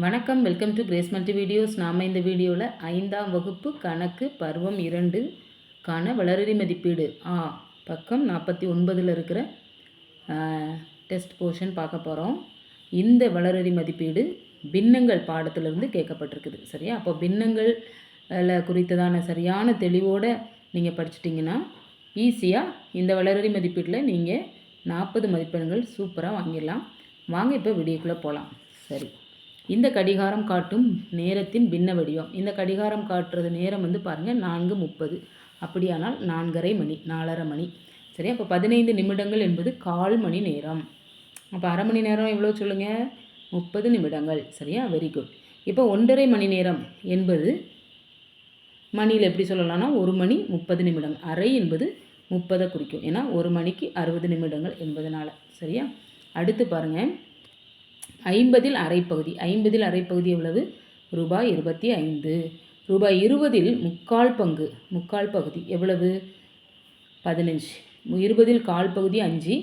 வணக்கம், welcome to grace multi videos. நாம் இந்த வீடியோவில் 5ஆம் வகுப்பு கணக்கு பருவம் 2 கான வளரறி மதிப்பீடு பக்கம் 49 இருக்கிற டெஸ்ட் போர்ஷன் பார்க்க போகிறோம். இந்த வளரறி மதிப்பீடு பின்னங்கள் பாடத்திலிருந்து கேட்கப்பட்டிருக்குது. சரியா? அப்போ பின்னங்கள் குறித்ததான சரியான தெளிவோடு நீங்கள் படிச்சிட்டிங்கன்னா ஈஸியாக இந்த வளரறி மதிப்பீட்டில் நீங்கள் 40 மதிப்பெண்கள் சூப்பராக வாங்கிடலாம். வாங்க இப்போ வீடியோக்குள்ளே போகலாம். சரி, இந்த கடிகாரம் காட்டும் நேரத்தின் பின்ன வடிவம். இந்த கடிகாரம் காட்டுறது நேரம் பாருங்கள் 4:30. அப்படியானால் 4:30 மணி, 4:30 மணி. சரி, அப்போ 15 நிமிடங்கள் என்பது 1/4 மணி நேரம். அப்போ அரை மணி நேரம் எவ்வளோ சொல்லுங்கள்? 30 நிமிடங்கள். சரியா? Very good. இப்போ 1.5 மணி நேரம் என்பது மணியில் எப்படி சொல்லலாம்னா 1 மணி 30 நிமிடம். அரை என்பது 30 குறிக்கும். ஏன்னா 1 மணிக்கு 60 நிமிடங்கள் என்பதனால. சரியா? அடுத்து பாருங்கள், 50 அரைப்பகுதி. 50 அரைப்பகுதி எவ்வளவு? ரூபாய் 25. ரூபாய் 20 முக்கால் பங்கு. முக்கால் பகுதி எவ்வளவு? 15. 20 கால் பகுதி 5,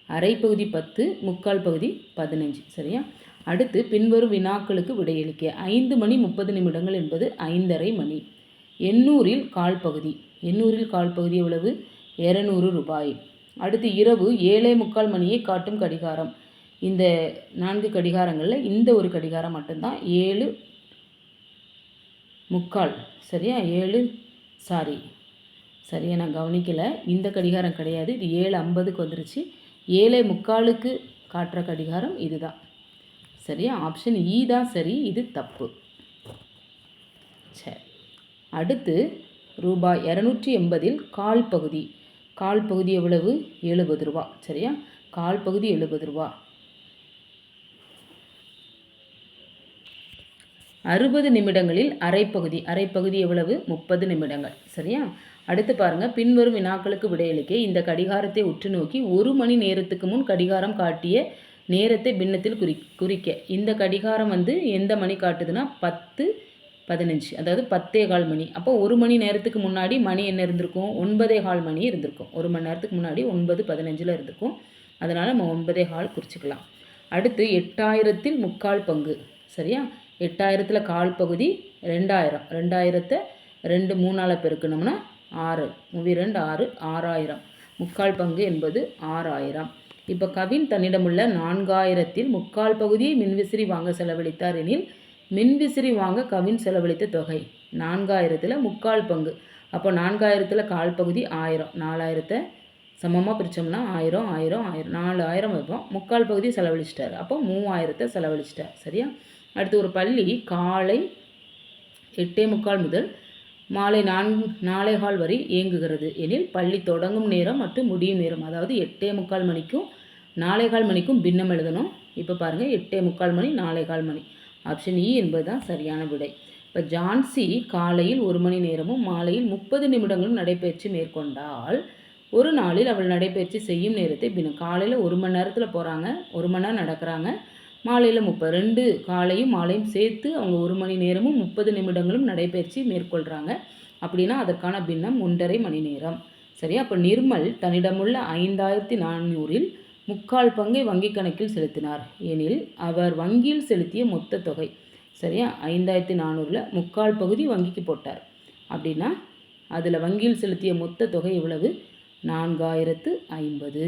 அரைப்பகுதி 10, முக்கால் பகுதி 15. சரியா? அடுத்து பின்வரும் வினாக்களுக்கு விடையளிக்க. 5 மணி 30 நிமிடங்கள் என்பது 5:30 மணி. 800 கால் பகுதி. 800 கால் பகுதி எவ்வளவு? 200 ரூபாய். அடுத்து இரவு 7:45 மணியை காட்டும் கடிகாரம். இந்த 4 கடிகாரங்களில் இந்த ஒரு கடிகாரம் மட்டும்தான் 7:45. சரியா? சரியா, நான் கவனிக்கலை. இந்த கடிகாரம் கிடையாது, இது 7:50க்கு வந்துருச்சு. 7:45க்கு காட்டுற கடிகாரம் இதுதான். சரியா? ஆப்ஷன் இ தான் சரி, இது தப்பு. சரி, அடுத்து ரூபாய் 280 கால் பகுதி. கால் பகுதி எவ்வளவு? 70 ரூபா. சரியா? கால் பகுதி 70 ரூபா. 60 நிமிடங்களில் அரைப்பகுதி. அரைப்பகுதி எவ்வளவு? 30 நிமிடங்கள். சரியா? அடுத்து பாருங்கள், பின்வரும் வினாக்களுக்கு விடையளிக்க. இந்த கடிகாரத்தை உற்று நோக்கி 1 மணி நேரத்துக்கு முன் கடிகாரம் காட்டிய நேரத்தை பின்னத்தில் குறிக்க. இந்த கடிகாரம் எந்த மணி காட்டுதுன்னா 10:15, அதாவது 10:15 மணி. அப்போ 1 மணி நேரத்துக்கு முன்னாடி மணி என்ன இருந்திருக்கும்? 9:15 மணி இருந்திருக்கும். 1 மணி நேரத்துக்கு முன்னாடி 9:15 இருந்திருக்கும். அதனால் நம்ம 9:15 குறிச்சிக்கலாம். அடுத்து 8000 முக்கால் பங்கு. சரியா? 8000 கால் பகுதி 2000. 2000 2 3ஆல் பெருக்கணும்னா 6. 2 6, 6000. முக்கால் பங்கு என்பது 6000. இப்போ கவின் தன்னிடமுள்ள 4000 முக்கால் பகுதியை மின்விசிறி வாங்க செலவழித்தார் எனில் மின்விசிறி வாங்க கவின் செலவழித்த தொகை. 4000 முக்கால் பங்கு. அப்போ 4000 கால் பகுதி 1000. 4000 சமமாக பிரித்தோம்னா 1000 1000 1000 4000 வைப்போம். முக்கால் பகுதி செலவழிச்சிட்டார். அப்போ 3000 செலவழிச்சிட்டார். சரியா? அடுத்து ஒரு பள்ளி காலை 8:45 முதல் மாலை 4:15 வரை இயங்குகிறது எனில் பள்ளி தொடங்கும் நேரம் மற்றும் முடியும் நேரம், அதாவது 8:45 மணிக்கும் 4:15 மணிக்கும் பின்னம் எழுதணும். இப்போ பாருங்கள், 8:45 மணி 4:15 மணி. ஆப்ஷன் இ என்பது தான் சரியான விடை. இப்போ ஜான்சி காலையில் 1 மணி நேரமும் மாலையில் 30 நிமிடங்களும் நடைபயிற்சி மேற்கொண்டால் ஒரு நாளில் அவள் நடைபயிற்சி செய்யும் நேரத்தை பின்னம். காலையில் 1 மணி நேரத்தில் போகிறாங்க, 1 மணி நேரம் நடக்கிறாங்க. மாலையில் 32, காலையும் மாலையும் சேர்த்து அவங்க 1 மணி நேரமும் 30 நிமிடங்களும் நடைபயிற்சி மேற்கொள்கிறாங்க. அப்படின்னா அதற்கான பின்னம் 1.5 மணி நேரம். சரியா? அப்போ நிர்மல் தன்னிடமுள்ள 5400 முக்கால் பங்கை வங்கி கணக்கில் செலுத்தினார் எனில் அவர் வங்கியில் செலுத்திய மொத்த தொகை. சரியா? 5400 முக்கால் பகுதி வங்கிக்கு போட்டார். அப்படின்னா அதில் வங்கியில் செலுத்திய மொத்த தொகை எவ்வளவு? 4050.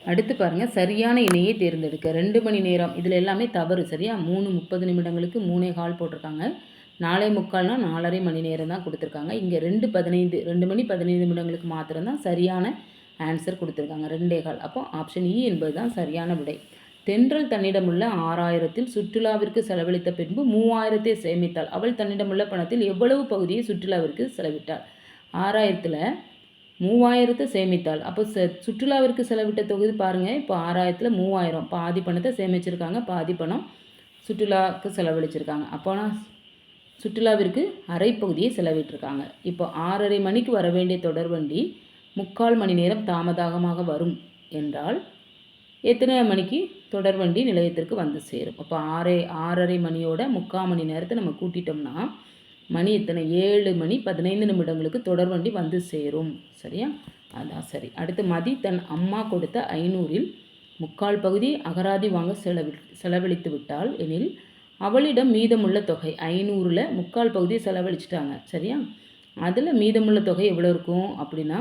அடுத்து பாருங்கள், சரியான இணையை தேர்ந்தெடுக்க. 2 மணி நேரம் இதில் எல்லாமே தவறு. சரியா? 3:30 நிமிடங்களுக்கு 3:15 போட்டிருக்காங்க. 4:45 4:30 மணி நேரம் தான் கொடுத்துருக்காங்க. இங்கே 2 மணி 15 நிமிடங்களுக்கு மாத்திரம்தான் சரியான ஆன்சர் கொடுத்துருக்காங்க, 2:15. அப்போ ஆப்ஷன் இ என்பது தான் சரியான விடை. தென்றல் தன்னிடமுள்ள 6000 சுற்றுலாவிற்கு செலவழித்த பின்பு 3000 சேமித்தாள். அவள் தன்னிடமுள்ள பணத்தில் எவ்வளவு பகுதியை சுற்றுலாவிற்கு செலவிட்டாள்? 6000 3000 சேமித்தாள். அப்போ சுற்றுலாவிற்கு செலவிட்ட தொகுதி பாருங்கள். இப்போ 6000 3000, பாதி பணத்தை சேமிச்சிருக்காங்க, பாதி பணம் சுற்றுலாவுக்கு செலவழிச்சிருக்காங்க. அப்போனா சுற்றுலாவிற்கு அரைப்பகுதியை செலவிட்டிருக்காங்க. இப்போ 6:30 மணிக்கு வர வேண்டிய தொடர்வண்டி முக்கால் மணி நேரம் தாமதமாக வரும் என்றால் எத்தனை மணிக்கு தொடர்வண்டி நிலையத்திற்கு வந்து சேரும்? அப்போ 6:30 மணியோட முக்கால் மணி நேரத்தை நம்ம கூட்டிட்டோம்னா மணி எத்தனை? 7 மணி 15 நிமிடங்களுக்கு தொடர்வண்டி வந்து சேரும். சரியா? அதான் சரி. அடுத்து மதி தன் அம்மா கொடுத்த 500 முக்கால் பகுதி அகராதி வாங்க செலவழித்து விட்டால் எனில் அவளிடம் மீதமுள்ள தொகை 500ல் முக்கால் பகுதியை செலவழிச்சிட்டாங்க. சரியா? அதில் மீதமுள்ள தொகை எவ்வளோ இருக்கும் அப்படின்னா,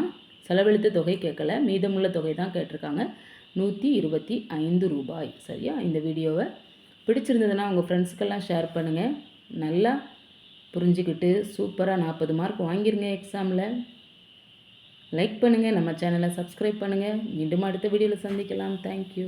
செலவழித்த தொகை கேட்கல, மீதமுள்ள தொகை தான் கேட்டிருக்காங்க. 125 ரூபாய். சரியா? இந்த வீடியோவை பிடிச்சிருந்ததுன்னா உங்கள் ஃப்ரெண்ட்ஸுக்கெல்லாம் ஷேர் பண்ணுங்கள். நல்லா புரிஞ்சுக்கிட்டு சூப்பராக 40 மார்க் வாங்கிருங்க எக்ஸாமில். லைக் பண்ணுங்கள், நம்ம சேனலை சப்ஸ்கிரைப் பண்ணுங்கள். மீண்டும் அடுத்த வீடியோவில் சந்திக்கலாம். தேங்க்யூ.